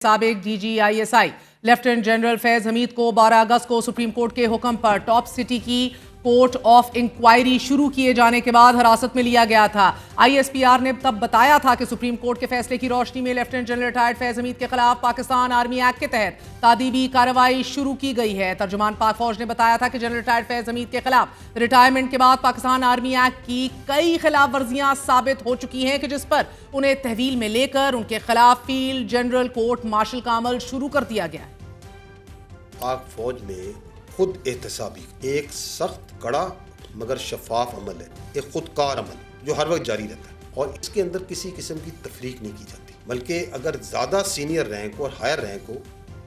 साबिक DGISI lieutenant general Faiz Hamid को 12 अगस्त को सुप्रीम कोर्ट के हुक्म पर टॉप सिटी की कोर्ट ऑफ इंक्वायरी शुरू किए जाने के बाद हिरासत में लिया गया था। ISPR ने तब बताया था कि सुप्रीम कोर्ट के फैसले की रोशनी में lieutenant general retired Faiz Hamid के खिलाफ पाकिस्तान आर्मी एक्ट के तहत तादीबी कार्रवाई शुरू की गई है। तर्जुमान पाक फौज ने बताया था कि जनरल रिटायर्ड फैज हमीद के खिलाफ रिटायरमेंट के बाद पाकिस्तान आर्मी एक्ट की कई खिलाफ वर्जियां साबित हो चुकी हैं कि जिस पर उन्हें तहवील में लेकर उनके खिलाफ फील्ड जनरल कोर्ट मार्शल का अमल शुरू कर दिया गया है। पाक फौज में खुद एहतसाबी एक सख्त कड़ा मगर शफाफ अमल है, एक खुदकार अमल जो हर वक्त जारी रहता है और इसके अंदर किसी किस्म की तफरीक नहीं की जाती, बल्कि अगर ज़्यादा सीनियर रैंक और हायर रैंक हो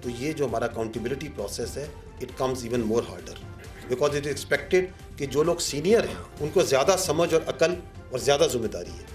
तो ये जो हमारा अकाउंटेबिलिटी प्रोसेस है it comes even more harder because it is expected कि जो लोग सीनियर हैं उनको ज़्यादा समझ और अकल और ज़्यादा जिम्मेदारी है।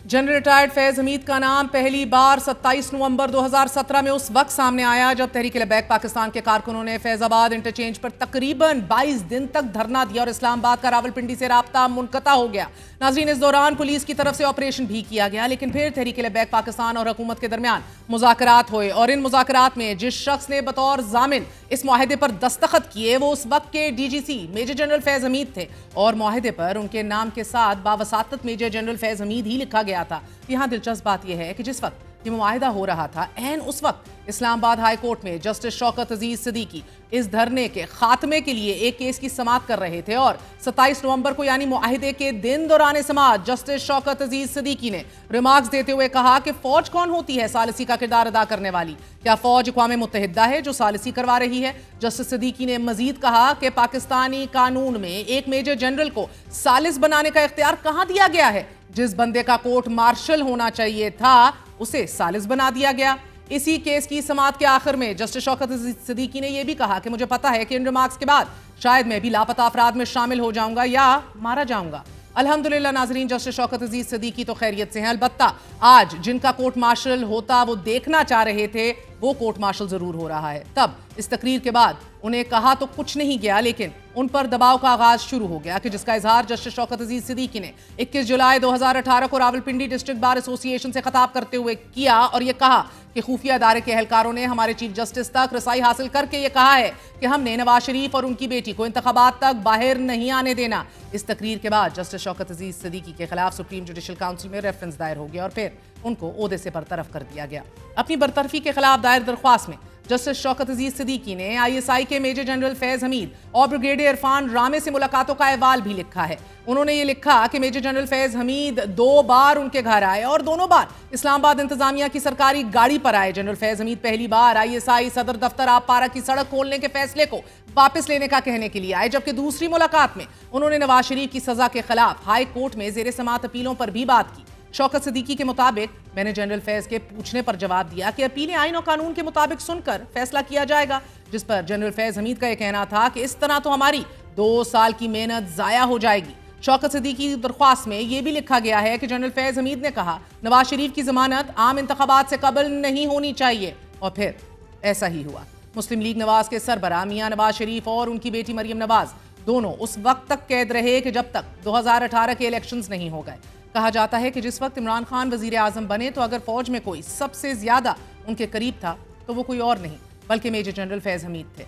जनरल रिटायर्ड फैज हमीद का नाम पहली बार 27 नवंबर 2017 में उस वक्त सामने आया जब तहरीक लबैक पाकिस्तान के कारकुनों ने फैजाबाद इंटरचेंज पर तकरीबन 22 दिन तक धरना दिया और इस्लामाबाद का रावलपिंडी से राब्ता मुनक़ता हो गया। नाज़रीन, इस दौरान पुलिस की तरफ से ऑपरेशन भी किया गया, लेकिन फिर तहरीक लबैक पाकिस्तान और हुकूमत के दरमियान मुज़ाकरात हुए और इन मुज़ाकरात में जिस शख्स ने बतौर जामिन इस मुआहदे पर दस्तखत किए वो उस वक्त के DGC major general Faiz Hameed थे और मुआहदे पर उनके नाम के साथ बावसातत मेजर जनरल फैज हमीद ही लिखा गया था। यहाँ दिलचस्प बात यह है कि जिस वक्त ये मुआहिदा हो रहा था ऐन उस वक्त इस्लामाबाद हाई कोर्ट में जस्टिस शौकत अजीज सिद्दीकी इस धरने के खात्मे के लिए एक केस की समाअत कर रहे थे और 27 नवंबर को यानी मुआहिदे के दिन दौरान समाअत जस्टिस शौकत अजीज सिद्दीकी ने रिमार्क्स देते हुए कहा कि फौज कौन होती है सालिसी का किरदार अदा करने वाली, क्या फौज अक़वाम मुत्तहिदा है जो सालिसी करवा रही है। जस्टिस सिद्दीकी ने मजीद कहा कि पाकिस्तानी कानून में एक मेजर जनरल को सालिस बनाने का इख्तियार कहाँ दिया गया है, जिस बंदे का कोर्ट मार्शल होना चाहिए था उसे सालिस बना दिया गया। इसी केस की समाअत के आखिर में जस्टिस शौकत सिद्दीकी ने यह भी कहा कि मुझे पता है कि इन रिमार्क्स के बाद शायद मैं भी लापता अफराद में शामिल हो जाऊंगा या मारा जाऊंगा। अल्हम्दुलिल्लाह नाजरीन, जस्टिस शौकत अजीज सिद्दीकी तो खैरियत से हैं, अलबत्ता आज जिनका कोर्ट मार्शल होता वो देखना चाह रहे थे वो कोर्ट मार्शल जरूर हो रहा है। तब इस तकरीर के बाद उन्हें कहा तो कुछ नहीं गया, लेकिन उन पर दबाव का आगाज शुरू हो गया कि जिसका इजहार जस्टिस शौकत अजीज सिद्दीकी ने 21 जुलाई 2018 को रावलपिंडी डिस्ट्रिक्ट बार एसोसिएशन से खिताब करते हुए किया और यह कहा कि खुफिया अदारे के एहलकारों ने हमारे चीफ जस्टिस तक रसाई हासिल करके ये कहा है कि हमने नवाज शरीफ और उनकी बेटी को इंतखाबात तक बाहर नहीं आने देना। इस तकरीर के बाद जस्टिस शौकत अजीज सिद्दीकी के खिलाफ सुप्रीम जुडिशल काउंसिल में रेफरेंस दायर हो गया और फिर उनको ओहदे से बरतरफ कर दिया गया। अपनी बरतरफी के खिलाफ दायर दरख्वास्त में जस्टिस शौकत अजीज सिद्दीकी ने ISI के मेजर जनरल फैज हमीद और ब्रिगेडियर इरफान रामे से मुलाकातों का अहवाल भी लिखा है। उन्होंने ये लिखा कि मेजर जनरल फैज हमीद 2 बार उनके घर आए और दोनों बार इस्लामाबाद इंतजामिया की सरकारी गाड़ी पर आए। जनरल फैज हमीद पहली बार ISI सदर दफ्तर आपारा की सड़क खोलने के फैसले को वापस लेने का कहने के लिए आए, जबकि दूसरी मुलाकात में उन्होंने नवाज शरीफ की सजा के खिलाफ हाई कोर्ट में जेर समाअत अपीलों पर भी बात की। शौकत सिद्दीकी के मुताबिक मैंने जनरल फैज के पूछने पर जवाब दिया कि अपीलें आईन और कानून के मुताबिक सुनकर फैसला किया जाएगा, जिस पर जनरल फैज हमीद का यह कहना था कि इस तरह तो हमारी 2 साल की मेहनत जाया हो जाएगी। शौकत सिद्दीकी की दरख्वास्त में यह भी लिखा गया है कि जनरल फैज हमीद ने कहा नवाज शरीफ की जमानत आम इंतखाबात से कबल नहीं होनी चाहिए और फिर ऐसा ही हुआ। मुस्लिम लीग नवाज के सरबराह मियां नवाज शरीफ और उनकी बेटी मरियम नवाज दोनों उस वक्त तक कैद रहे कि जब तक 2018 के इलेक्शंस नहीं हो गए। कहा जाता है कि जिस वक्त इमरान खान वजीर आजम बने तो अगर फौज में कोई सबसे ज्यादा उनके करीब था तो वो कोई और नहीं बल्कि मेजर जनरल फैज हमीद थे,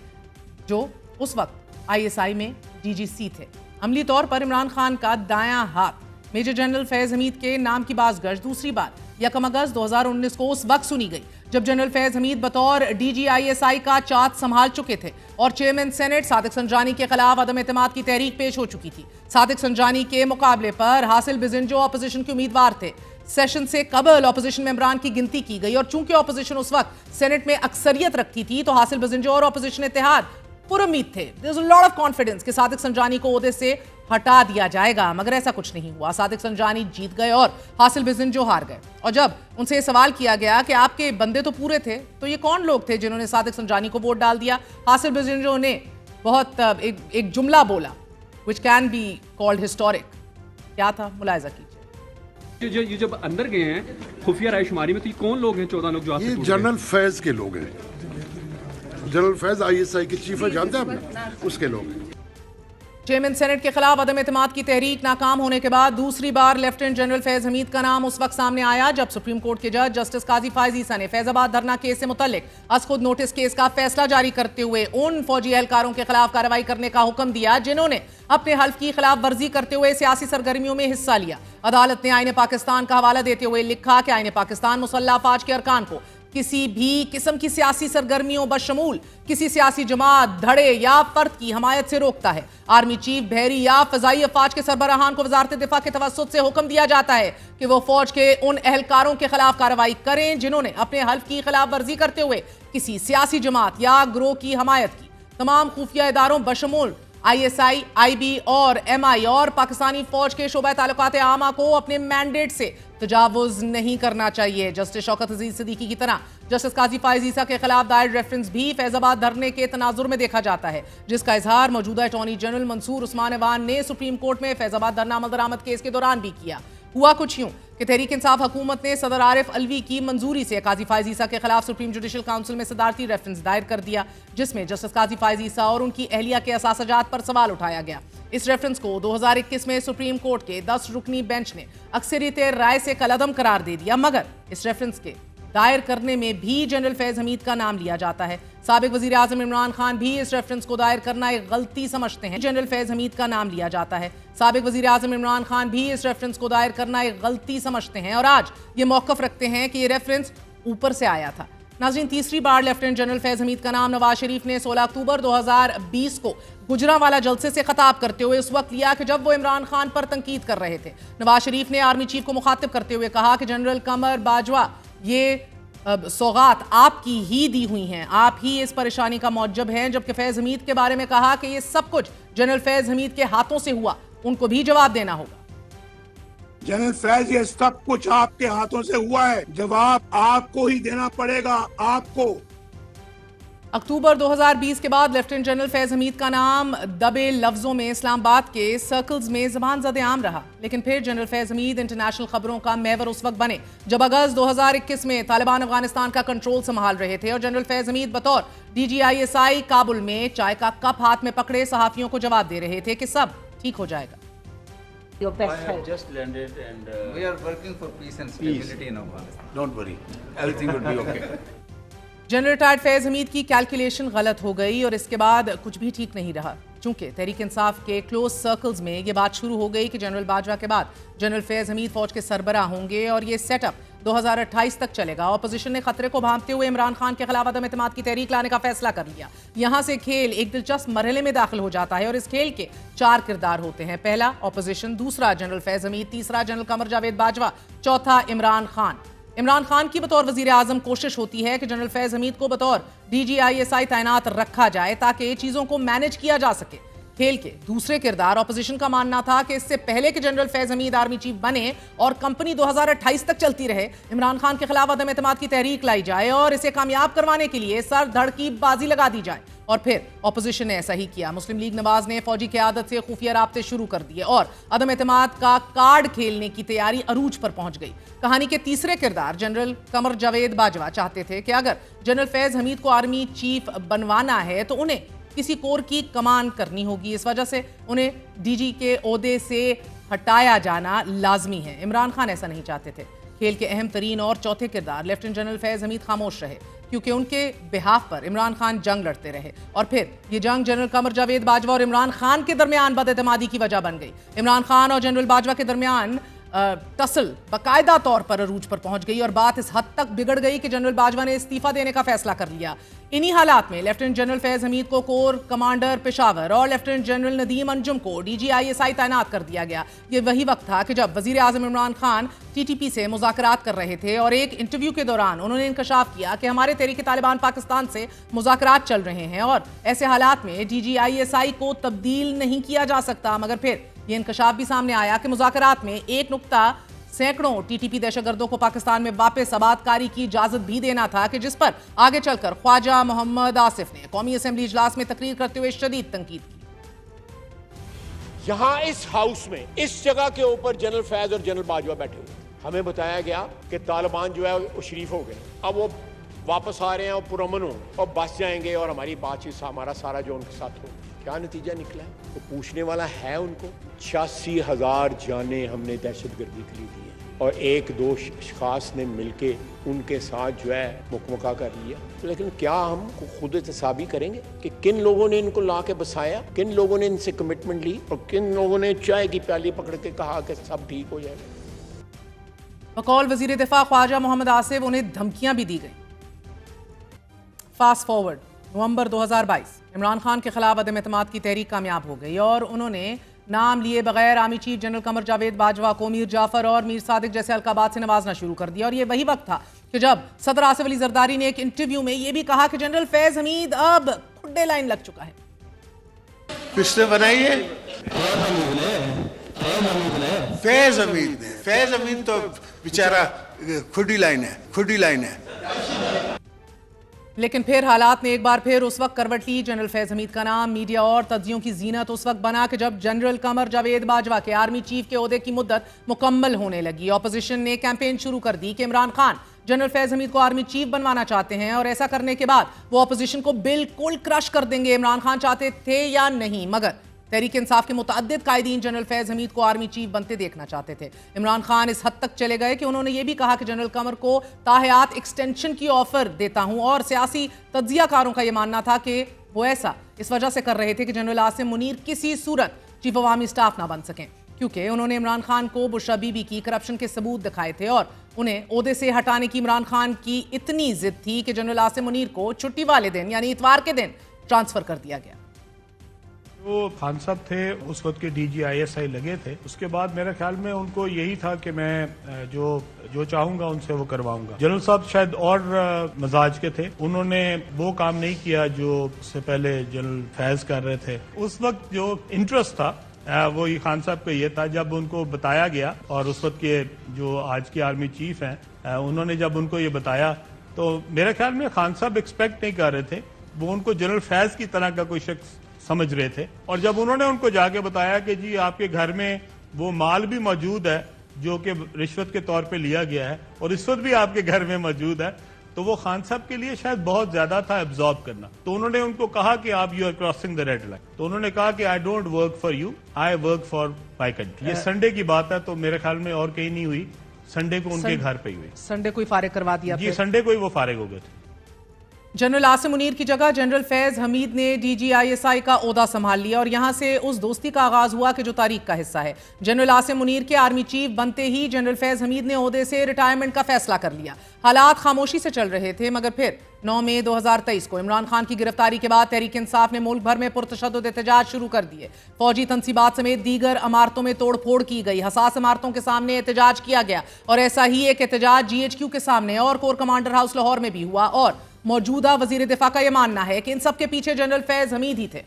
जो उस वक्त ISI में DGC थे। अमली तौर पर इमरान खान का दायां हाथ मेजर जनरल फैज हमीद के नाम की बाज़गश दूसरी बार 1 अगस्त 2019 को उस वक्त सुनी गई जब जनरल फैज हमीद बतौर DGISI का चार्ज संभाल चुके थे और चेयरमैन सेनेट सादिक संजानी के खिलाफ अदम एतमाद की तहरीक पेश हो चुकी थी। सादिक संजानी के मुकाबले पर हासिल बिजिन जो अपोजिशन के उम्मीदवार थे। सेशन से कबल अपोजिशन मेंबरान की गिनती की गई और चूंकि अपोजिशन उस वक्त सेनेट में अक्सरियत रखती थी तो हासिल बिजिन और अपोजिशन इत्तेहाद पुरुम्मीद थे। There's a lot of confidence कि सादिक संजानी को ओहदे से हटा दिया जाएगा, मगर ऐसा कुछ नहीं हुआ। सादिक संजानी जीत गए और हासिल बिजिन जो हार गए। और जब उनसे सवाल किया गया कि आपके बंदे तो पूरे थे तो ये कौन लोग थे जिन्होंने सादिक संजानी को वोट डाल दिया, हासिल बिजिन जो ने बहुत एक जुमला बोला which can be called historic। क्या था, मुलाहिजा कीजिए। ये जब अंदर गए हैं खुफिया रायशुमारी में तो ये कौन लोग हैं? 14 लोग जो ये जनरल फैज के लोग हैं। जनरल फैज ISI के चीफ है, जानते हैं आपने, उसके लोग हैं। चेयरमैन सेनेट के खिलाफ अदम एतमाद की तहरीक नाकाम होने के बाद दूसरी बार लेफ्टिनेंट जनरल फैज हमीद का नाम उस वक्त सामने आया जब सुप्रीम कोर्ट के जज जस्टिस काजी फायज ईसा ने फैजाबाद धरना केस से मुतल्लिक अज खुद नोटिस केस का फैसला जारी करते हुए उन फौजी एहलकारों के खिलाफ कार्रवाई करने का हुक्म दिया जिन्होंने अपने हल्फ की खिलाफ वर्जी करते हुए सियासी सरगर्मियों में हिस्सा लिया। अदालत ने आईन पाकिस्तान का हवाला देते हुए लिखा कि आईन पाकिस्तान मुसल्लह अफवाज के अरकान को किसी भी किस्म की सियासी सरगर्मियों बशमूल किसी सियासी जमात, धड़े या फर्द की हमायत से रोकता है। आर्मी चीफ, बहरी या फजाई अफवाज के सरबराहान को वजारत दिफा के तवस्सुत से हुक्म दिया जाता है कि वो फौज के उन एहलकारों के खिलाफ कार्रवाई करें जिन्होंने अपने हल्फ की खिलाफ वर्जी करते हुए किसी सियासी जमात या ग्रोह की हमायत की। तमाम खुफिया इदारों बशमूल ISI, IB और MI और पाकिस्तानी फौज के शोबा ताल्लुकात आमा को अपने मैंडेट से तजावुज नहीं करना चाहिए। जस्टिस शौकत अजीज सिद्दीकी की तरह जस्टिस काजी फायज ईसा के खिलाफ दायर रेफरेंस भी फैजाबाद धरने के तनाजुर में देखा जाता है, जिसका इजहार मौजूदा अटॉर्नी जनरल मंसूर उस्मान अवान ने सुप्रीम कोर्ट में फैजाबाद धरना अमल दरामद केस के दौरान भी किया। हुआ कुछ यूं कि तहरीक इंसाफ हुकूमत ने सदर आरिफ अलवी की मंजूरी से काजी फायज ईसा के खिलाफ सुप्रीम जुडिशल काउंसिल में सदारती रेफरेंस दायर कर दिया, जिसमें जस्टिस काजी फायज ईसा और उनकी अहलिया के असासजात पर सवाल उठाया गया। इस रेफरेंस को 2021 में सुप्रीम कोर्ट के 10 रुकनी बेंच ने अक्सरियत राय से कलअदम करार दे दिया, मगर इस रेफरेंस के दायर करने में भी जनरल फैज हमीद का नाम लिया जाता है। साबिक वजीर आजम इमरान खान भी इस रेफरेंस को दायर करना एक गलती समझते हैं। जनरल फैज हमीद का नाम लिया जाता है। साबिक वजीर आजम इमरान खान भी इस रेफरेंस को दायर करना एक गलती समझते हैं और आज ये मौकफ रखते हैं कि ये रेफरेंस ऊपर से आया था। नाज़रीन, तीसरी बार लेफ्टिनेंट जनरल फैज हमीद का नाम नवाज शरीफ ने 16 अक्टूबर 2020 को गुजरांवाला जलसे से खिताब करते हुए उस वक्त लिया कि जब वो इमरान खान पर तनकीद कर रहे थे। नवाज शरीफ ने आर्मी चीफ को मुखातिब करते हुए कहा कि जनरल कमर बाजवा, ये सौगात आपकी ही दी हुई हैं, आप ही इस परेशानी का मौजब हैं। जबकि फैज हमीद के बारे में कहा कि ये सब कुछ जनरल फैज हमीद के हाथों से हुआ, उनको भी जवाब देना होगा। जनरल फैज, ये सब कुछ आपके हाथों से हुआ है, जवाब आपको ही देना पड़ेगा। आपको अक्टूबर 2020 के बाद लेफ्टिनेंट जनरल फैज हमीद का नाम दबे लफ्जों में इस्लामाबाद के सर्कल्स में ज़बान ज़द आम रहा, लेकिन फिर जनरल फैज हमीद इंटरनेशनल खबरों का महवर उस वक्त बने जब अगस्त 2021 में तालिबान अफगानिस्तान का कंट्रोल संभाल रहे थे और जनरल फैज हमीद बतौर DG ISI काबुल में चाय का कप हाथ में पकड़े सहाफियों को जवाब दे रहे थे कि सब ठीक हो जाएगा। Your best help. Just landed and we are working for peace and stability in Afghanistan. Don't worry, everything will be okay. General retired Faiz Hamid की कैलकुलेशन गलत हो गई और इसके बाद कुछ भी ठीक नहीं रहा, चूंकि तहरीक इंसाफ के क्लोज सर्कल्स में ये बात शुरू हो गई कि जनरल बाजवा के बाद जनरल फैज हमीद फौज के सरबराह होंगे और ये सेटअप 2028 तक चलेगा। ऑपोजिशन ने खतरे को भांपते हुए इमरान खान के खिलाफ अदम एतमाद की तहरीक लाने का फैसला कर लिया। यहां से खेल एक दिलचस्प मरहले में दाखिल हो जाता है और इस खेल के 4 किरदार होते हैं। पहला ऑपोजिशन, दूसरा जनरल फैज हमीद, तीसरा जनरल कमर जावेद बाजवा, चौथा इमरान खान। इमरान खान की बतौर वजीर आजम कोशिश होती है कि जनरल फैज हमीद को बतौर DG ISI तैनात रखा जाए ताकि चीजों को मैनेज किया जा सके। खेल के दूसरे किरदार ऑपोजिशन का मानना था कि इससे पहले कि general Faiz Hamid army chief बने और कंपनी 2028 तक चलती रहे, इमरान खान के खिलाफ अदम एतमाद की तहरीक लाई जाए और इसे कामयाब करवाने के लिए सर धड़ की बाजी लगा दी जाए। और फिर ऑपोजिशन ने ऐसा ही किया। मुस्लिम लीग नवाज ने फौजी क़यादत से खुफिया राब्ते शुरू कर दिए और अदम एतमाद का कार्ड खेलने की तैयारी अरूज पर पहुंच गई। कहानी के तीसरे किरदार जनरल कमर जावेद बाजवा चाहते थे कि अगर जनरल फैज हमीद को आर्मी चीफ बनवाना है तो उन्हें किसी कोर की कमान करनी होगी। इस वजह से उन्हें DG के ओहदे से हटाया जाना लाजमी है। इमरान खान ऐसा नहीं चाहते थे। खेल के अहम तरीन और चौथे किरदार लेफ्टिनेंट जनरल फैज हमीद खामोश रहे क्योंकि उनके बिहाफ पर इमरान खान जंग लड़ते रहे और फिर ये जंग जनरल कमर जावेद बाजवा और इमरान खान के दरमियान बदएतमादी की वजह बन गई। इमरान खान और जनरल बाजवा के दरमियान टसल बाकायदा तौर पर अरूज पर पहुंच गई और बात इस हद तक बिगड़ गई कि जनरल बाजवा ने इस्तीफा देने का फैसला कर लिया। इन्हीं हालात में लेफ्टिनेंट जनरल फैज हमीद को कोर कमांडर पेशावर और लेफ्टिनेंट जनरल नदीम अंजुम को DG ISI तैनात कर दिया गया। ये वही वक्त था कि जब वजीर आजम इमरान खान TTP से मुज़ाकरात कर रहे थे और एक इंटरव्यू के दौरान उन्होंने इंकशाफ किया कि हमारे तहरीक तालिबान पाकिस्तान से मुज़ाकरात चल रहे हैं और ऐसे हालात में DG ISI को तब्दील नहीं किया जा सकता। मगर फिर ये इंकशाफ भी सामने आया कि मुज़ाकरात में एक नुक्ता सैकड़ों TTP दहशतगर्दों को पाकिस्तान में वापस आबादकारी की इजाजत भी देना था कि जिस पर आगे चलकर ख्वाजा मोहम्मद आसिफ ने कौमी असेंबली इजलास में तकरीर करते हुए शदीद तनकीद की। यहाँ इस हाउस में इस जगह के ऊपर जनरल फैज और जनरल बाजवा बैठे हुए, हमें बताया गया कि तालिबान जो है वो शरीफ हो गए, अब वो वापस आ रहे हैं और पुरअमन हो और बस जाएंगे और हमारी बातचीत हमारा सारा जो उनके साथ हो। क्या नतीजा निकला है? तो पूछने वाला है उनको। 86,000 जानें हमने दहशतगर्दी के लिए दी हैं और 1-2 अशखास ने मिलके उनके साथ जो है मुकमका कर लिया। लेकिन क्या हम खुद एहतसाबी करेंगे कि किन लोगों ने इनको ला के बसाया, किन लोगों ने इनसे कमिटमेंट ली और किन लोगों ने चाय की प्याली पकड़ के कहा कि सब ठीक हो जाएगा। बकौल वजीर दिफा ख्वाजा मोहम्मद आसिफ उन्हें धमकियां भी दी गई। फास्ट फॉरवर्ड नवंबर 2022 इमरान खान के खिलाफ अदम एतमाद की तहरीक कामयाब हो गई और उन्होंने नाम लिए बगैर army chief general Qamar Javed Bajwa को मीर जाफर और मीर सादिक जैसे अलकाबात से नवाजना शुरू कर दिया। और ये वही वक्त था कि जब सदर आसिफ अली जरदारी ने एक इंटरव्यू में ये भी कहा कि जनरल फैज हमीद अब खुड्डे लाइन लग चुका है। किसने बनाई है? फैज हमीद ने। फैज हमीद तो बेचारा खुडी लाइन है। लेकिन फिर हालात ने एक बार फिर उस वक्त करवट ली। जनरल फैज हमीद का नाम मीडिया और तज्जियों की जीनत उस वक्त बना कि जब जनरल कमर जावेद बाजवा के आर्मी चीफ के ओहदे की मुद्दत मुकम्मल होने लगी। ऑपोजिशन ने कैंपेन शुरू कर दी कि इमरान खान जनरल फैज हमीद को आर्मी चीफ बनवाना चाहते हैं और ऐसा करने के बाद वो ऑपोजिशन को बिल्कुल क्रश कर देंगे। इमरान खान चाहते थे या नहीं, मगर तहरीक इंसाफ के मुतअद्दिद कायदीन जनरल फैज हमीद को आर्मी चीफ बनते देखना चाहते थे। इमरान खान इस हद तक चले गए कि उन्होंने ये भी कहा कि जनरल कमर को ताहयात एक्सटेंशन की ऑफर देता हूं और सियासी तज्जियाकारों का यह मानना था कि वो ऐसा इस वजह से कर रहे थे कि जनरल आसिम मुनीर किसी सूरत चीफ अवामी स्टाफ ना बन सकें, क्योंकि उन्होंने इमरान खान को बुशरा बीबी की करप्शन के सबूत दिखाए थे और उन्हें ओहदे से हटाने की इमरान खान की इतनी जिद थी कि जनरल आसिम मुनीर को छुट्टी वाले दिन यानी इतवार के दिन ट्रांसफर कर दिया गया। वो खान साहब थे उस वक्त के DGISI लगे थे। उसके बाद मेरे ख्याल में उनको यही था कि मैं जो चाहूंगा उनसे वो करवाऊंगा। जनरल साहब शायद और मजाज के थे, उन्होंने वो काम नहीं किया जो उससे पहले जनरल फैज कर रहे थे। उस वक्त जो इंटरेस्ट था वो ये खान साहब का ये था, जब उनको बताया गया और उस वक्त के जो आज के आर्मी चीफ हैं उन्होंने जब उनको ये बताया तो मेरे ख्याल में खान साहब एक्सपेक्ट नहीं कर रहे थे। वो उनको जनरल फैज की तरह का कोई शख्स समझ रहे थे और जब उन्होंने उनको जाके बताया कि जी आपके घर में वो माल भी मौजूद है जो कि रिश्वत के तौर पे लिया गया है और रिश्वत भी आपके घर में मौजूद है, तो वो खान साहब के लिए शायद बहुत ज्यादा था एब्जॉर्ब करना। तो उन्होंने उनको कहा कि आप you are crossing the red line. तो उन्होंने कहा कि I don't work for you, I work for my country. ये संडे की बात है, तो मेरे ख्याल में और कहीं नहीं हुई, संडे को उनके घर पे ही हुई। संडे को ही फारिग करवा दिया जी, संडे को ही वो फारिग हो गए थे। जनरल आसिम मुनीर की जगह जनरल फैज हमीद ने DGISI का ओहदा संभाल लिया और यहां से उस दोस्ती का आगाज हुआ कि जो तारीख का हिस्सा है। जनरल आसिम मुनीर के आर्मी चीफ बनते ही जनरल फैज हमीद ने ओहदे से रिटायरमेंट का फैसला कर लिया। हालात खामोशी से चल रहे थे, मगर फिर 9 मई 2023 को इमरान खान की गिरफ्तारी के बाद तहरीक इंसाफ ने मुल्क भर में पुरतशद्दुद एहतजाज शुरू कर दिए। फौजी तनसीबात समेत दीगर इमारतों में तोड़फोड़ की गई, हसास इमारतों के सामने एहतजाज किया गया और ऐसा ही एक एहतजाज GHQ के सामने और कोर कमांडर हाउस लाहौर में भी हुआ। और मौजूदा वजीर दिफा का यह मानना है कि इन सब के पीछे जनरल फैज हमीद ही थे।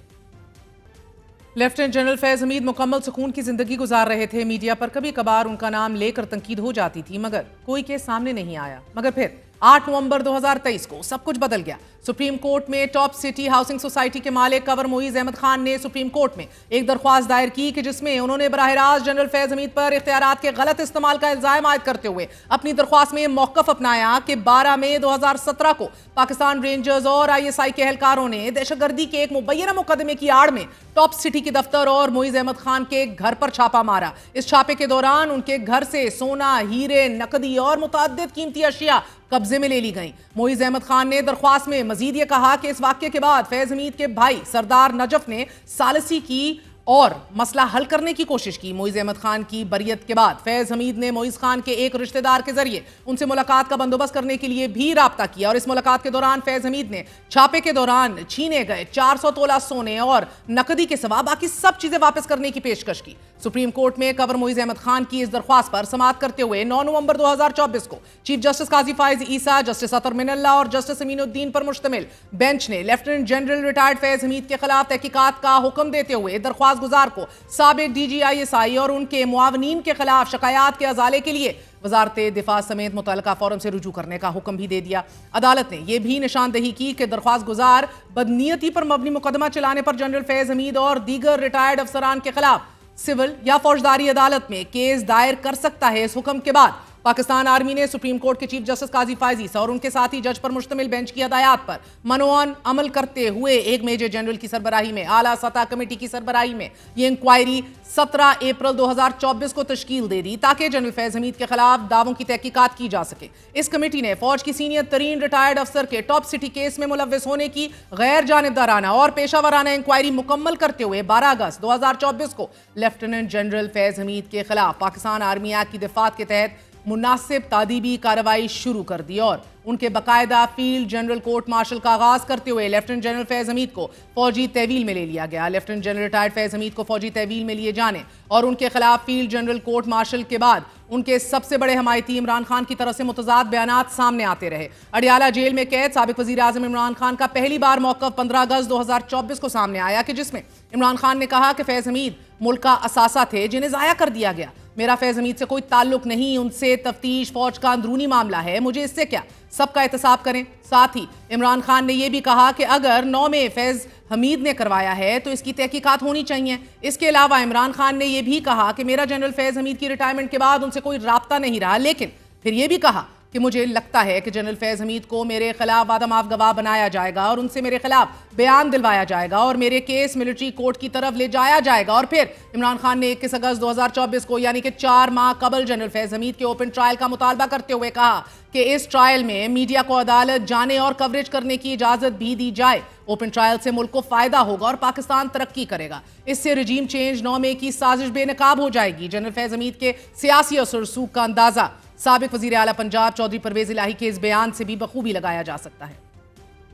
लेफ्टिनेंट जनरल फैज हमीद मुकम्मल सुकून की जिंदगी गुजार रहे थे। मीडिया पर कभी कभार उनका नाम लेकर तनकीद हो जाती थी, मगर कोई केस सामने नहीं आया। मगर फिर 8 नवंबर 2023 को सब कुछ बदल गया। सुप्रीम कोर्ट में टॉप सिटी हाउसिंग सोसाइटी के मालिक कंवर मोइज अहमद खान ने सुप्रीम कोर्ट में एक दरख्वास्त दायर की कि जिसमें उन्होंने बराह रास्त जनरल फैज हमीद पर इख्तियारात के गलत इस्तेमाल का इल्जाम आयद करते हुए अपनी दरख्वास्त में मौकफ अपनाया कि 12 मई 2017 को पाकिस्तान रेंजर्स और ISI के एहलकारों ने दहशतगर्दी के एक मुबैना मुकदमे की आड़ में टॉप सिटी के दफ्तर और मोइज अहमद खान के घर पर छापा मारा। इस छापे के दौरान उनके घर से सोना, हीरे, नकदी और मुतअद्दिद कीमती अशिया कब्जे में ले ली गई। मोइज अहमद खान ने दरख्वास्त में मजीद ये कहा कि इस वाक्य के बाद फैज हमीद के भाई सरदार नजफ ने सालिसी की और मसला हल करने की कोशिश की। मोइज अहमद खान की बरियत के बाद फैज हमीद ने मोइज खान के एक रिश्तेदार के जरिए उनसे मुलाकात का बंदोबस्त करने के लिए भी राब्ता किया और इस मुलाकात के दौरान फैज हमीद ने छापे के दौरान छीने गए 400 तोला सोने और नकदी के सिवा बाकी सब चीजें वापस करने की पेशकश की। सुप्रीम कोर्ट में कंवर मोइज अहमद खान की इस दरख्वास्त पर समाअत करते हुए 9 नवंबर 2024 को चीफ जस्टिस काजी फाइज ईसा, जस्टिस अतर मिनल्ला और जस्टिस अमीनुद्दीन पर मुश्तमिल बेंच ने lieutenant general retired Faiz Hamid के खिलाफ तहकीकात का हुक्म देते हुए दरख्वास्त गुजार को साबिक DGISI और उनके मुआवनीन के खिलाफ शिकायत के अजाले के लिए वजारत दिफा समेत मुतल्लिका फोरम से रुजू करने का हुक्म भी दे दिया। अदालत ने यह भी निशानदही की कि दरख्वास्त गुजार बदनीयती पर मबनी मुकदमा चलाने पर जनरल फैज हमीद और दीगर रिटायर्ड अफसरान के खिलाफ सिविल या फौजदारी अदालत में केस दायर कर सकता है। इस हुक्म के बाद पाकिस्तान आर्मी ने सुप्रीम कोर्ट के चीफ जस्टिस काजी फायजी और उनके साथ ही जज पर मुश्तमिल बेंच की हदायत पर मनोअन अमल करते हुए एक मेजर जनरल की सरबराही में आला सतह कमेटी की सरबराही में ये इंक्वायरी 17 अप्रैल 2024 को तश्कील दे दी ताकि जनरल फैज हमीद के खिलाफ दावों की तहकीकात की जा सके। इस कमेटी ने फौज की सीनियर तरीन रिटायर्ड अफसर के टॉप सिटी केस में मुलव्वस होने की गैर जानिबदाराना और पेशावराना इंक्वायरी मुकम्मल करते हुए 12 अगस्त 2024 को लेफ्टिनेंट जनरल फैज हमीद के खिलाफ पाकिस्तान आर्मी एक्ट की दफात के तहत मुनासिब तादीबी कार्रवाई शुरू कर दी और उनके बाकायदा फील्ड जनरल कोर्ट मार्शल का आगाज करते हुए लेफ्टिनेंट जनरल फैज हमीद को फौजी तहवील में ले लिया गया। Lieutenant general retired Faiz Hamid को फौजी तहवील में लिए जाने और उनके खिलाफ फील्ड जनरल कोर्ट मार्शल के बाद उनके सबसे बड़े हमायती इमरान खान की तरफ से मुतजाद बयानात सामने आते रहे। अडियाला जेल में कैद साबिक वजीर आजम इमरान खान का पहली बार मौक़िफ़ 15 अगस्त 2024 को सामने आया कि जिसमें इमरान खान ने कहा कि फैज हमीद मुल्क का असासा थे जिन्हें ज़ाया कर दिया गया। मेरा फैज हमीद से कोई ताल्लुक नहीं, उनसे तफ्तीश फौज का अंदरूनी मामला है, मुझे इससे क्या, सबका एहतसाब करें। साथ ही इमरान खान ने यह भी कहा कि अगर 9 में फैज हमीद ने करवाया है तो इसकी तहकीकात होनी चाहिए। इसके अलावा इमरान खान ने यह भी कहा कि मेरा जनरल फैज हमीद की रिटायरमेंट के बाद उनसे कोई राब्ता नहीं रहा, लेकिन फिर यह भी कहा कि मुझे लगता है कि जनरल फैज हमीद को मेरे खिलाफ वादमाफ गवाह बनाया जाएगा और उनसे मेरे खिलाफ बयान दिलवाया जाएगा और मेरे केस मिलिट्री कोर्ट की तरफ ले जाया जाएगा। और फिर इमरान खान ने 21 अगस्त 2024 को यानी कि 4 माह कबल जनरल फैज हमीद के ओपन ट्रायल का मुतालबा करते हुए कहा कि इस ट्रायल में मीडिया को अदालत जाने और कवरेज करने की इजाजत भी दी जाए। ओपन ट्रायल से मुल्क को फायदा होगा और पाकिस्तान तरक्की करेगा। इससे रजीम चेंज 9 मई की साजिश बेनकाब हो जाएगी। जनरल फैज हमीद के सियासी और रसूख का अंदाजा साबिक वजीर आला पंजाब चौधरी परवेज इलाही के इस बयान से भी बखूबी लगाया जा सकता है।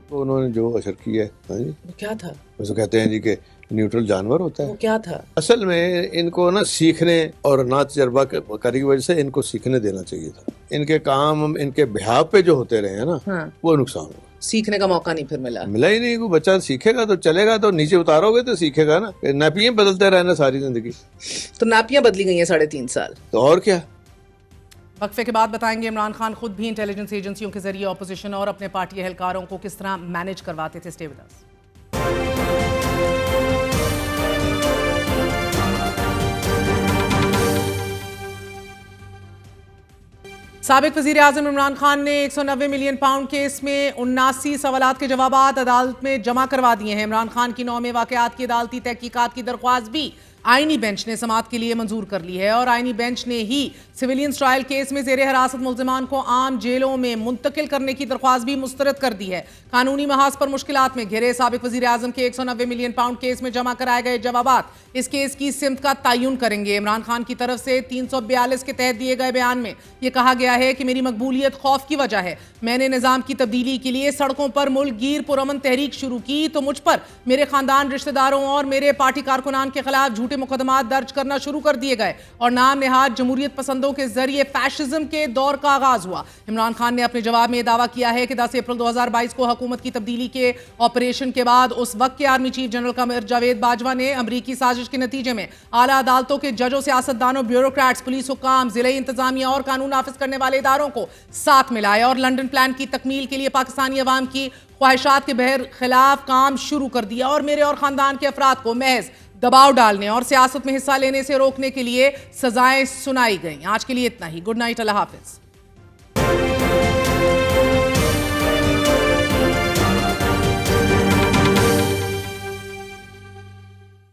तो उन्होंने जो असर किया है वो क्या था? उसको कहते हैं जी कि न्यूट्रल जानवर होता है। वो क्या था? असल में इनको ना सीखने और ना तजर्बा करी की वजह से इनको सीखने देना चाहिए था। इनके काम इनके बिहाव पे जो होते रहे हैं ना, हाँ। वो नुकसान हुआ। सीखने का मौका नहीं फिर मिला ही नहीं। कोई बच्चा सीखेगा तो चलेगा, तो नीचे उतारोगे तो सीखेगा ना। नापियां बदलते रहना सारी जिंदगी, तो नापियां बदली गई हैं 3.5 साल। तो और क्या। वक्फे के बाद बताएंगे इमरान खान खुद भी इंटेलिजेंस एजेंसियों के जरिए ऑपोजिशन और अपने पार्टी एहलकारों को किस तरह मैनेज करवाते थे। Stay with us. साबिक वजीर आजम इमरान खान ने 190 मिलियन पाउंड केस में 79 सवालात के जवाबात अदालत में जमा करवा दिए हैं। इमरान खान की 9 में वाकयात की अदालती तहकीकात की दरख्वास्त भी आईनी बेंच ने समाअत के लिए मंजूर कर ली है और आईनी बेंच ने ही सिविलियंस ट्रायल केस में जेर हिरासत मुल्जिमान को आम जेलों में मुंतकिल करने की दरख्वास्त भी मुस्तरद कर दी है। कानूनी महाज पर मुश्किलात में घिरे साबिक वजीर आजम के 190 मिलियन पाउंड केस में जमा कराए गए जवाबात इस केस की सिमत का तयन करेंगे। इमरान खान की तरफ से 342 के तहत दिए गए बयान में यह कहा गया है कि मेरी मकबूलियत खौफ की वजह है। मैंने निजाम की तब्दीली के लिए सड़कों पर मुल्क गिर पुरअमन तहरीक शुरू की तो मुझ पर मेरे खानदान, रिश्तेदारों और मेरे पार्टी कारकुनान के खिलाफ झूठे मुकदमात दर्ज करना शुरू कर दिए गए और नाम नेहाद जमहूरियत पसंदों के जरिए फैशिज्म के दौर का आगाज हुआ। इमरान खान ने अपने जवाब में दावा किया है कि 10 अप्रैल 2022 को हुकूमत की तब्दीली के ऑपरेशन के बाद उस वक्त के army chief general Qamar Javed Bajwa ने अमरीकी साजिश के नतीजे में आला अदालतों के जजों, सियासतदानों, ब्यूरोक्रेट्स, पुलिस हुकाम, जिले इंतजामिया और कानून नाफिज करने वाले इदारों को साथ मिलाया और लंदन प्लान की तकमील के लिए पाकिस्तानी अवाम की ख्वाहिशात के बहर खिलाफ काम शुरू कर दिया और मेरे और खानदान के अफराद को महज दबाव डालने और सियासत में हिस्सा लेने से रोकने के लिए सजाएं सुनाई गई। आज के लिए इतना ही। गुड नाइट, अल्लाह हाफिज।